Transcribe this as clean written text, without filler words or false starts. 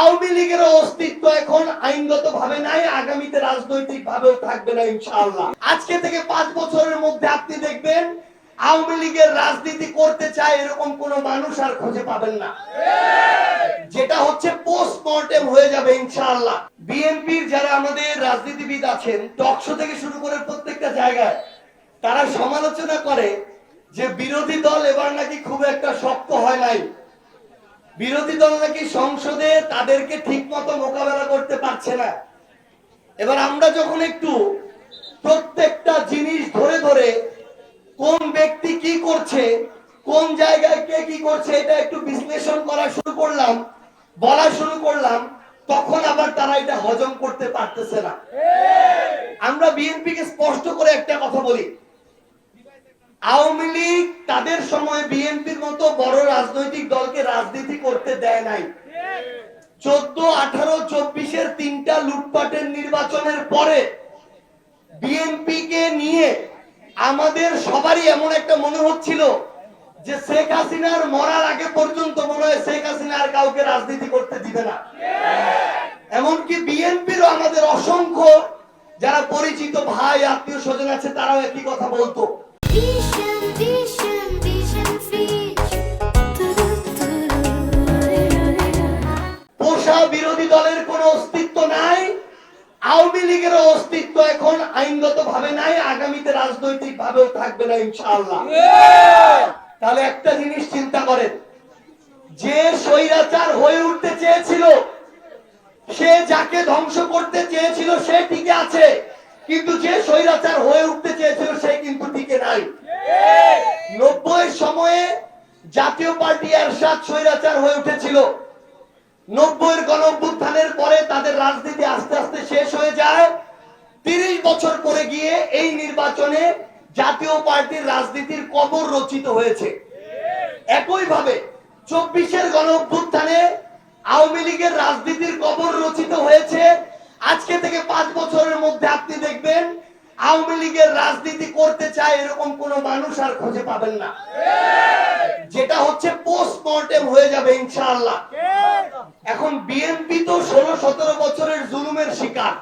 আওয়ামী লীগের অস্তিত্ব এখন আইনগত ভাবে নাই, আগামীতে রাজনৈতিক ভাবেও থাকবে না ইনশাআল্লাহ। আজকে থেকে 5 বছরের মধ্যে আপনি দেখবেন আওয়ামী লীগের রাজনীতি করতে চায় এরকম কোন মানুষ আর খুঁজে পাবেন না। যেটা হচ্ছে পোস্টমর্টেম হয়ে যাবে ইনশাআল্লাহ। বিএনপির যারা আমাদের রাজনীতিবিদ আছেন, টকশো থেকে শুরু করে প্রত্যেকটা জায়গায় তারা সমালোচনা করে যে বিরোধী দল এবার নাকি খুব একটা শক্ত হয় নাই, বিরোধী দল নাকি সংসদে তাদেরকে ঠিক মতো মোকাবেলা করতে পারছে না। এবার আমরা যখন একটু প্রত্যেকটা জিনিস ধরে ধরে কোন ব্যক্তি কি করছে, কোন জায়গায় কে কি করছে এটা একটু বিশ্লেষণ করা শুরু করলাম, বলা শুরু করলাম, তখন আবার তারা এটা হজম করতে পারতেছে না। আমরা বিএনপিকে স্পষ্ট করে একটা কথা বলি, আওয়ামী লীগ তাদের সময় বিএনপির মতো বড় রাজনৈতিক দলকে রাজনীতি করতে দেয় নাই। 14, 18, 24-এর 3টা লুটপাটের নির্বাচনের পরে বিএনপি কে নিয়ে আমাদের সবারই এমন একটা মনে হচ্ছিল যে শেখ হাসিনার মরার আগে পর্যন্ত মনে হয় শেখ হাসিনা আর কাউকে রাজনীতি করতে দিবে না। এমনকি বিএনপিরও আমাদের অসংখ্য যারা পরিচিত ভাই আত্মীয় স্বজন আছে তারাও একই কথা বলতো। পোষা বিরোধী দলের কোনো অস্তিত্ব নাই, আওয়ামী লীগের অস্তিত্ব এখন আইনগত ভাবে নাই, আগামীতে রাজনৈতিক ভাবেও থাকবে না ইনশাআল্লাহ। তাহলে একটা জিনিস চিন্তা করেন, যে স্বৈরাচার হয়ে উঠতে চেয়েছিল, সে যাকে ধ্বংস করতে চেয়েছিল সে টিকে আছে, কিন্তু যে স্বৈরাচার হয়ে উঠতে চেয়েছিল সে কিন্তু টিকে নাই। 90-এর সময়ে জাতীয় পার্টি এরশাদ স্বৈরাচার হয়ে উঠেছিল, 90-এর গণঅভ্যুত্থানের পরে তাদের রাজনীতি আস্তে আস্তে শেষ হয়ে যায়। 30 বছর পরে গিয়ে এই নির্বাচনে জাতীয় পার্টির রাজনীতির কবর রচিত হয়েছে। একই ভাবে 24-এর গণঅভ্যুত্থানে আওয়ামী লীগের রাজনীতির কবর রচিত হয়েছে। আজকে থেকে 5 বছরের মধ্যে আপনি দেখবেন আওয়ামী লীগের রাজনীতি করতে চায় এরকম কোন মানুষ আর খুঁজে পাবেন না। যেটা হচ্ছে পোস্টমর্টেম হয়ে যাবে ইনশাআল্লাহ। এখন বিএনপি তো 16-17 বছরের জুলুমের শিকার।